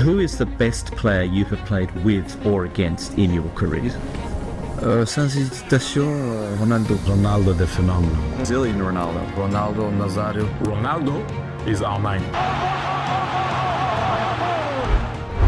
Who is the best player you have played with or against in your career? Sans hésitation, Ronaldo the phenomenal. Brazilian Ronaldo. Ronaldo Nazario. Ronaldo is our nine.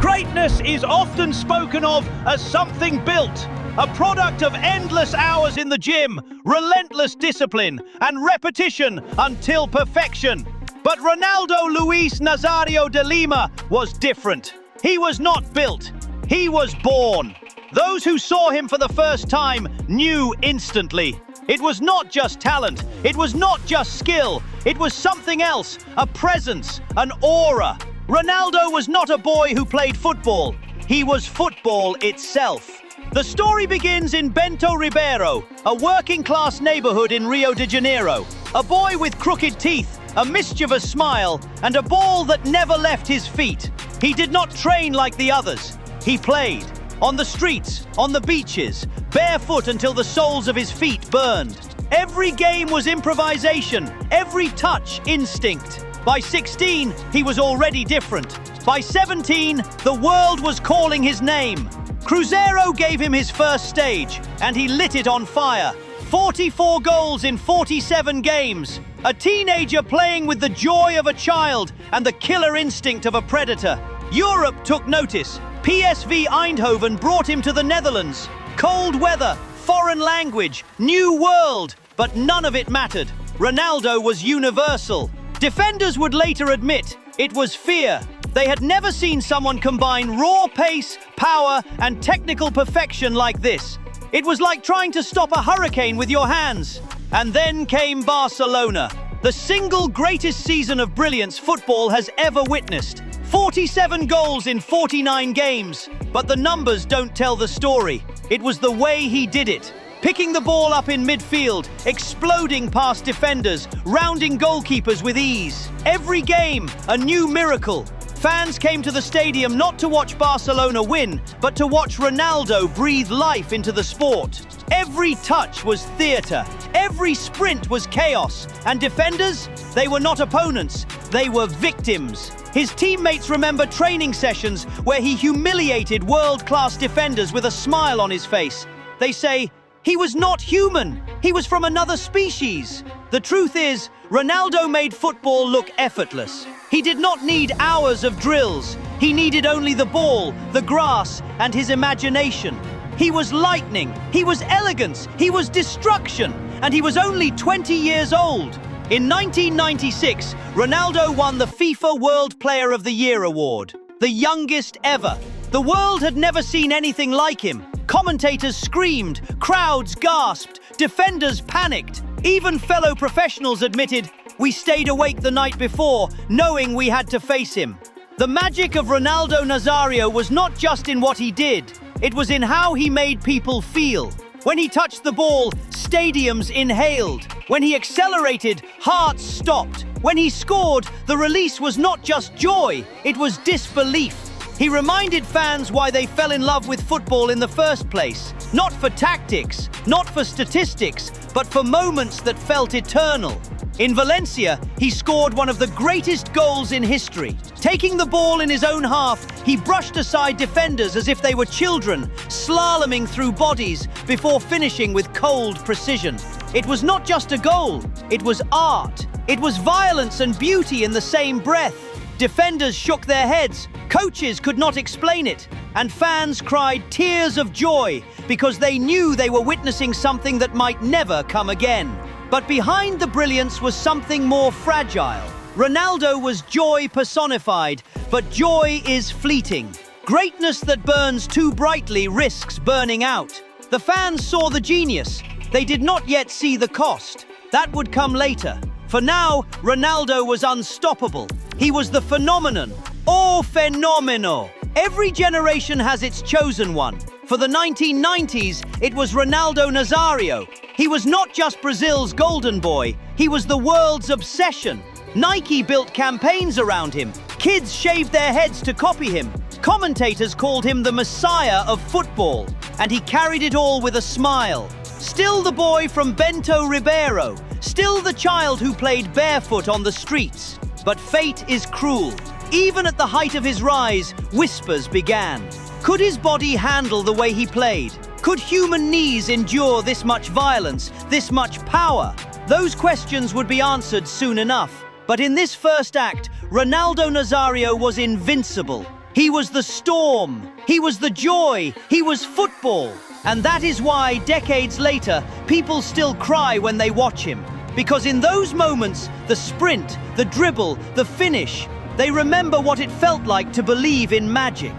Greatness is often spoken of as something built, a product of endless hours in the gym, relentless discipline, and repetition until perfection. But Ronaldo Luis Nazario de Lima was different. He was not built, he was born. Those who saw him for the first time knew instantly. It was not just talent, it was not just skill, it was something else, a presence, an aura. Ronaldo was not a boy who played football, he was football itself. The story begins in Bento Ribeiro, a working-class neighborhood in Rio de Janeiro. A boy with crooked teeth, a mischievous smile, and a ball that never left his feet. He did not train like the others. He played. On the streets, on the beaches, barefoot until the soles of his feet burned. Every game was improvisation, every touch instinct. By 16, he was already different. By 17, the world was calling his name. Cruzeiro gave him his first stage, and he lit it on fire. 44 goals in 47 games. A teenager playing with the joy of a child and the killer instinct of a predator. Europe took notice. PSV Eindhoven brought him to the Netherlands. Cold weather, foreign language, new world, but none of it mattered. Ronaldo was universal. Defenders would later admit it was fear. They had never seen someone combine raw pace, power, and technical perfection like this. It was like trying to stop a hurricane with your hands. And then came Barcelona, the single greatest season of brilliance football has ever witnessed. 47 goals in 49 games. But the numbers don't tell the story. It was the way he did it. Picking the ball up in midfield, exploding past defenders, rounding goalkeepers with ease. Every game, a new miracle. Fans came to the stadium not to watch Barcelona win, but to watch Ronaldo breathe life into the sport. Every touch was theatre. Every sprint was chaos. And defenders? They were not opponents. They were victims. His teammates remember training sessions where he humiliated world-class defenders with a smile on his face. They say, he was not human. He was from another species. The truth is, Ronaldo made football look effortless. He did not need hours of drills. He needed only the ball, the grass, and his imagination. He was lightning, he was elegance, he was destruction, and he was only 20 years old. In 1996, Ronaldo won the FIFA World Player of the Year award, the youngest ever. The world had never seen anything like him. Commentators screamed, crowds gasped, defenders panicked. Even fellow professionals admitted, we stayed awake the night before, knowing we had to face him. The magic of Ronaldo Nazario was not just in what he did, it was in how he made people feel. When he touched the ball, stadiums inhaled. When he accelerated, hearts stopped. When he scored, the release was not just joy, it was disbelief. He reminded fans why they fell in love with football in the first place. Not for tactics, not for statistics, but for moments that felt eternal. In Valencia, he scored one of the greatest goals in history. Taking the ball in his own half, he brushed aside defenders as if they were children, slaloming through bodies before finishing with cold precision. It was not just a goal, it was art. It was violence and beauty in the same breath. Defenders shook their heads, coaches could not explain it, and fans cried tears of joy because they knew they were witnessing something that might never come again. But behind the brilliance was something more fragile. Ronaldo was joy personified, but joy is fleeting. Greatness that burns too brightly risks burning out. The fans saw the genius. They did not yet see the cost. That would come later. For now, Ronaldo was unstoppable. He was the phenomenon. Oh, fenomeno! Every generation has its chosen one. For the 1990s, it was Ronaldo Nazario. He was not just Brazil's golden boy, he was the world's obsession. Nike built campaigns around him. Kids shaved their heads to copy him. Commentators called him the Messiah of football. And he carried it all with a smile. Still the boy from Bento Ribeiro. Still the child who played barefoot on the streets. But fate is cruel. Even at the height of his rise, whispers began. Could his body handle the way he played? Could human knees endure this much violence, this much power? Those questions would be answered soon enough. But in this first act, Ronaldo Nazario was invincible. He was the storm, he was the joy, he was football. And that is why, decades later, people still cry when they watch him. Because in those moments, the sprint, the dribble, the finish, they remember what it felt like to believe in magic.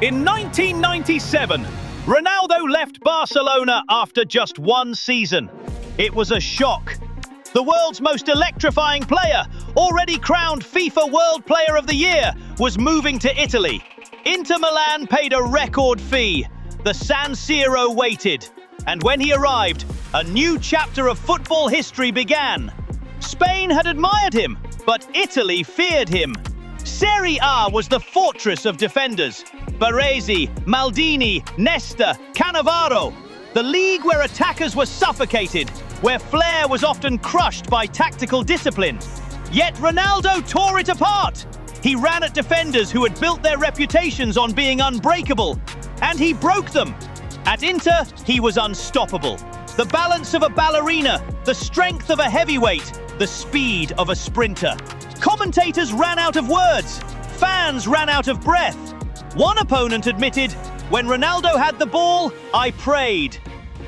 In 1997, Ronaldo left Barcelona after just one season. It was a shock. The world's most electrifying player, already crowned FIFA World Player of the Year, was moving to Italy. Inter Milan paid a record fee. The San Siro waited. And when he arrived, a new chapter of football history began. Spain had admired him, but Italy feared him. Serie A was the fortress of defenders. Baresi, Maldini, Nesta, Cannavaro. The league where attackers were suffocated, where flair was often crushed by tactical discipline. Yet Ronaldo tore it apart. He ran at defenders who had built their reputations on being unbreakable, and he broke them. At Inter, he was unstoppable. The balance of a ballerina, the strength of a heavyweight, the speed of a sprinter. Commentators ran out of words. Fans ran out of breath. One opponent admitted, "When Ronaldo had the ball, I prayed."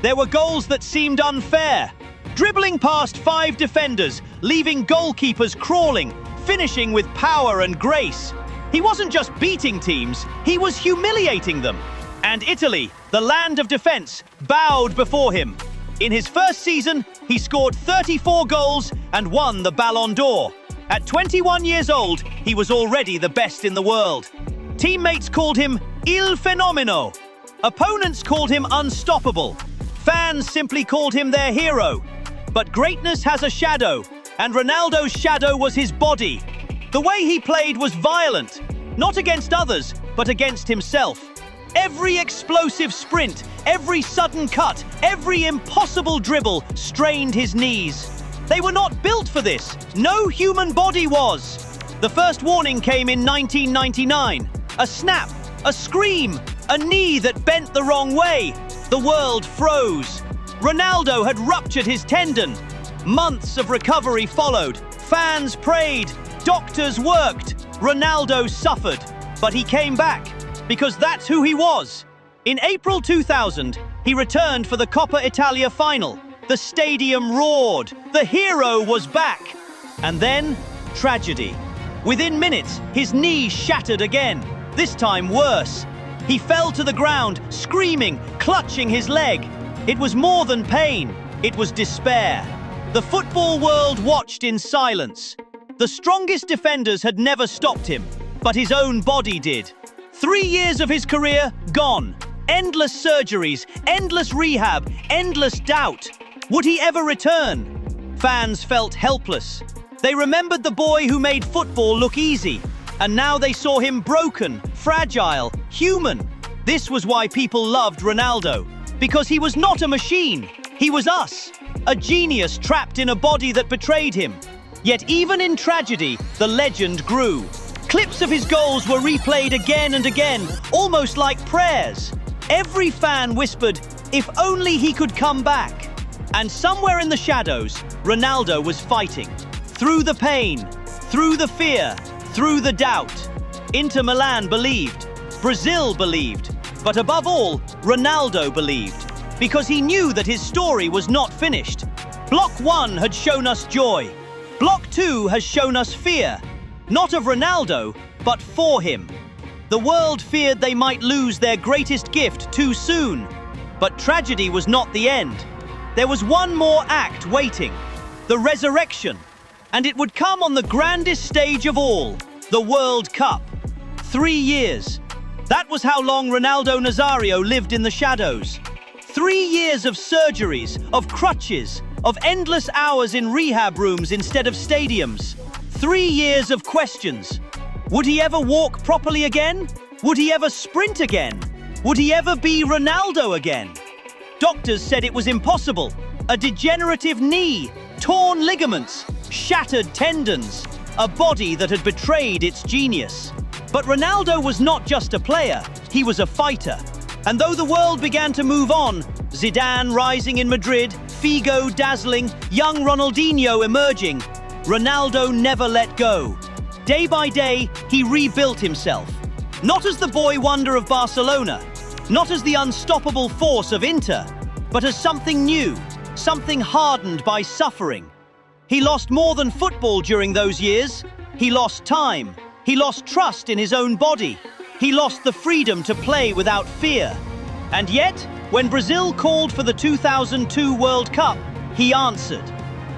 There were goals that seemed unfair. Dribbling past 5 defenders, leaving goalkeepers crawling, finishing with power and grace. He wasn't just beating teams, he was humiliating them. And Italy, the land of defense, bowed before him. In his first season, he scored 34 goals and won the Ballon d'Or. At 21 years old, he was already the best in the world. Teammates called him Il Fenomeno. Opponents called him unstoppable. Fans simply called him their hero. But greatness has a shadow, and Ronaldo's shadow was his body. The way he played was violent, not against others, but against himself. Every explosive sprint, every sudden cut, every impossible dribble strained his knees. They were not built for this. No human body was. The first warning came in 1999. A snap, a scream, a knee that bent the wrong way. The world froze. Ronaldo had ruptured his tendon. Months of recovery followed. Fans prayed. Doctors worked. Ronaldo suffered. But he came back, because that's who he was. In April 2000, he returned for the Coppa Italia final. The stadium roared. The hero was back. And then, tragedy. Within minutes, his knee shattered again. This time worse. He fell to the ground, screaming, clutching his leg. It was more than pain. It was despair. The football world watched in silence. The strongest defenders had never stopped him, but his own body did. 3 years of his career, gone. Endless surgeries, endless rehab, endless doubt. Would he ever return? Fans felt helpless. They remembered the boy who made football look easy, and now they saw him broken, fragile, human. This was why people loved Ronaldo, because he was not a machine. He was us, a genius trapped in a body that betrayed him. Yet even in tragedy, the legend grew. Clips of his goals were replayed again and again, almost like prayers. Every fan whispered, if only he could come back. And somewhere in the shadows, Ronaldo was fighting. Through the pain, through the fear, through the doubt. Inter Milan believed, Brazil believed, but above all, Ronaldo believed, because he knew that his story was not finished. Block 1 had shown us joy. Block 2 has shown us fear. Not of Ronaldo, but for him. The world feared they might lose their greatest gift too soon. But tragedy was not the end. There was one more act waiting, the resurrection. And it would come on the grandest stage of all, the World Cup. 3 years. That was how long Ronaldo Nazario lived in the shadows. 3 years of surgeries, of crutches, of endless hours in rehab rooms instead of stadiums. 3 years of questions. Would he ever walk properly again? Would he ever sprint again? Would he ever be Ronaldo again? Doctors said it was impossible. A degenerative knee, torn ligaments, shattered tendons. a body that had betrayed its genius. But Ronaldo was not just a player, he was a fighter. And though the world began to move on, Zidane rising in Madrid, Figo dazzling, young Ronaldinho emerging, Ronaldo never let go. Day by day, he rebuilt himself. Not as the boy wonder of Barcelona, not as the unstoppable force of Inter, but as something new, something hardened by suffering. He lost more than football during those years. He lost time. He lost trust in his own body. He lost the freedom to play without fear. And yet, when Brazil called for the 2002 World Cup, he answered.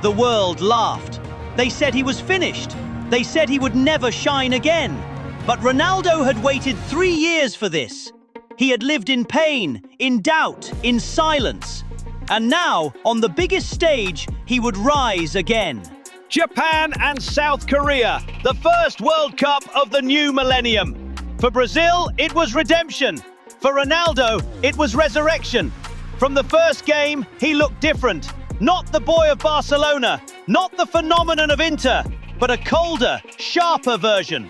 The world laughed. They said he was finished. They said he would never shine again. But Ronaldo had waited 3 years for this. He had lived in pain, in doubt, in silence. And now, on the biggest stage, he would rise again. Japan and South Korea, the first World Cup of the new millennium. For Brazil, it was redemption. For Ronaldo, it was resurrection. From the first game, he looked different. Not the boy of Barcelona, not the phenomenon of Inter, but a colder, sharper version.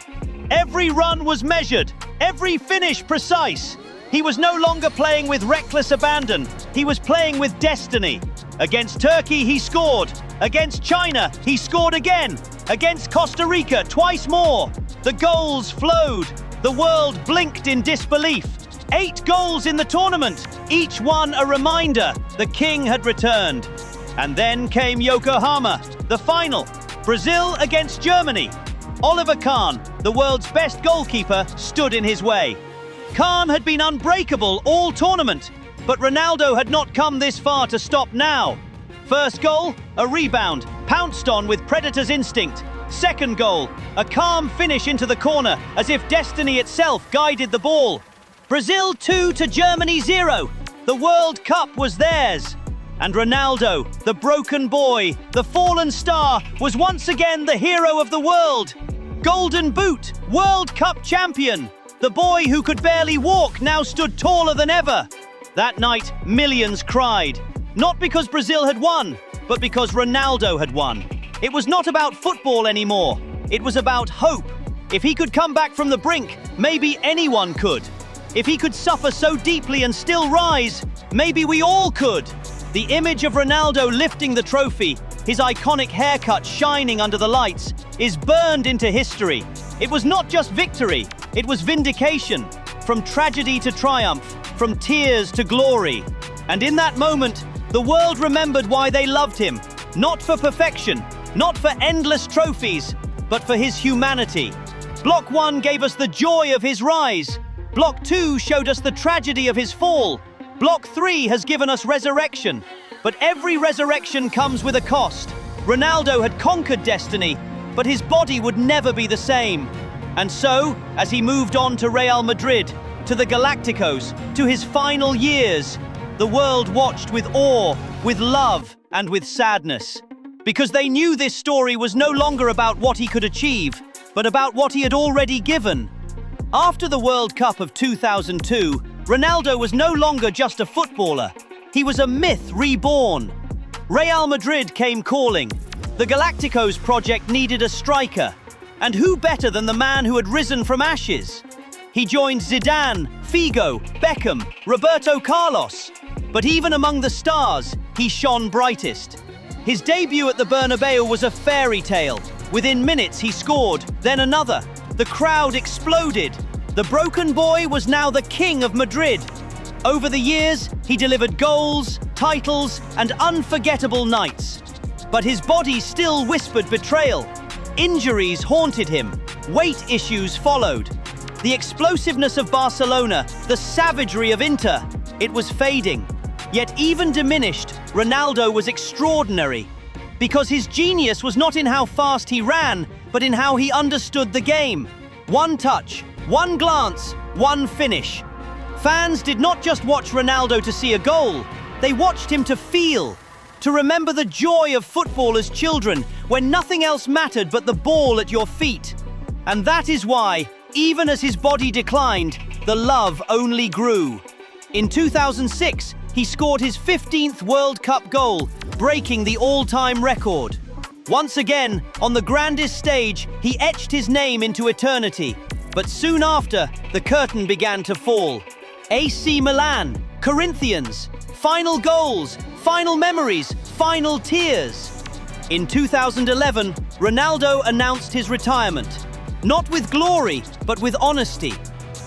Every run was measured, every finish precise. He was no longer playing with reckless abandon. He was playing with destiny. Against Turkey, he scored. Against China, he scored again. Against Costa Rica, twice more. The goals flowed. The world blinked in disbelief. 8 goals in the tournament, each one a reminder the king had returned. And then came Yokohama, the final. Brazil against Germany. Oliver Kahn, the world's best goalkeeper, stood in his way. Kahn had been unbreakable all tournament, but Ronaldo had not come this far to stop now. First goal, a rebound, pounced on with predator's instinct. Second goal, a calm finish into the corner, as if destiny itself guided the ball. Brazil 2 to Germany 0. The World Cup was theirs. And Ronaldo, the broken boy, the fallen star, was once again the hero of the world. Golden Boot, World Cup champion. The boy who could barely walk now stood taller than ever. That night, millions cried. Not because Brazil had won, but because Ronaldo had won. It was not about football anymore. It was about hope. If he could come back from the brink, maybe anyone could. If he could suffer so deeply and still rise, maybe we all could. The image of Ronaldo lifting the trophy, his iconic haircut shining under the lights, is burned into history. It was not just victory, it was vindication. From tragedy to triumph, from tears to glory. And in that moment, the world remembered why they loved him. Not for perfection, not for endless trophies, but for his humanity. Block 1 gave us the joy of his rise. Block 2 showed us the tragedy of his fall. Block 3 has given us resurrection. But every resurrection comes with a cost. Ronaldo had conquered destiny, but his body would never be the same. And so, as he moved on to Real Madrid, to the Galacticos, to his final years, the world watched with awe, with love, and with sadness. Because they knew this story was no longer about what he could achieve, but about what he had already given. After the World Cup of 2002, Ronaldo was no longer just a footballer. He was a myth reborn. Real Madrid came calling. The Galacticos project needed a striker. And who better than the man who had risen from ashes? He joined Zidane, Figo, Beckham, Roberto Carlos. But even among the stars, he shone brightest. His debut at the Bernabeu was a fairy tale. Within minutes, he scored, then another. The crowd exploded. The broken boy was now the king of Madrid. Over the years, he delivered goals, titles, and unforgettable nights. But his body still whispered betrayal. Injuries haunted him. Weight issues followed. The explosiveness of Barcelona, the savagery of Inter, it was fading. Yet even diminished, Ronaldo was extraordinary. Because his genius was not in how fast he ran, but in how he understood the game. One touch, one glance, one finish. Fans did not just watch Ronaldo to see a goal, they watched him to feel, to remember the joy of football as children when nothing else mattered but the ball at your feet. And that is why, even as his body declined, the love only grew. In 2006, he scored his 15th World Cup goal, breaking the all-time record. Once again, on the grandest stage, he etched his name into eternity. But soon after, the curtain began to fall. AC Milan, Corinthians, final goals, final memories, final tears. In 2011, Ronaldo announced his retirement. Not with glory, but with honesty.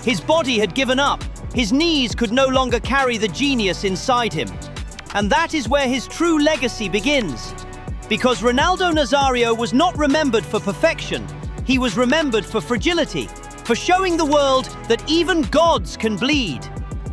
His body had given up. His knees could no longer carry the genius inside him. And that is where his true legacy begins. Because Ronaldo Nazario was not remembered for perfection. He was remembered for fragility, for showing the world that even gods can bleed.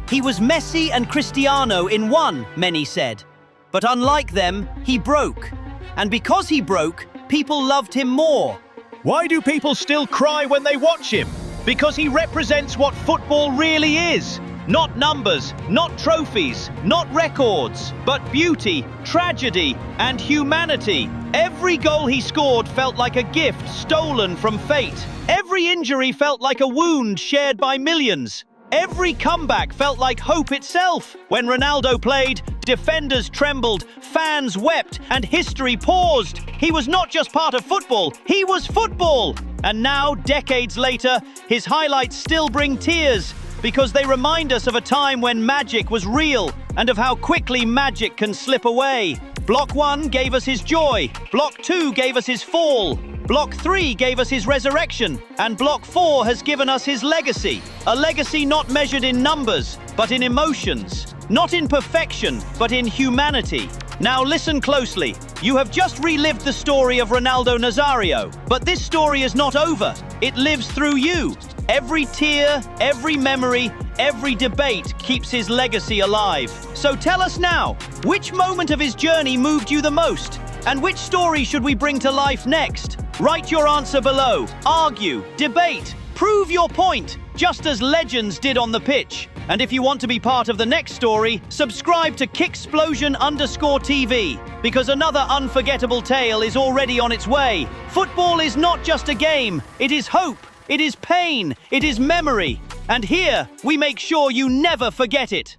He was Messi and Cristiano in one, many said. But unlike them, he broke. And because he broke, people loved him more. Why do people still cry when they watch him? Because he represents what football really is. Not numbers, not trophies, not records, but beauty, tragedy, and humanity. Every goal he scored felt like a gift stolen from fate. Every injury felt like a wound shared by millions. Every comeback felt like hope itself. When Ronaldo played, defenders trembled, fans wept, and history paused. He was not just part of football, he was football. And now, decades later, his highlights still bring tears, because they remind us of a time when magic was real, and of how quickly magic can slip away. Block 1 gave us his joy, Block 2 gave us his fall, Block 3 gave us his resurrection, and Block 4 has given us his legacy. A legacy not measured in numbers, but in emotions. Not in perfection, but in humanity. Now listen closely. You have just relived the story of Ronaldo Nazario, but this story is not over. It lives through you. Every tear, every memory, every debate keeps his legacy alive. So tell us now, which moment of his journey moved you the most? And which story should we bring to life next? Write your answer below. Argue, debate, prove your point, just as legends did on the pitch. And if you want to be part of the next story, subscribe to Kicksplosion_TV, because another unforgettable tale is already on its way. Football is not just a game, it is hope, it is pain, it is memory. And here, we make sure you never forget it.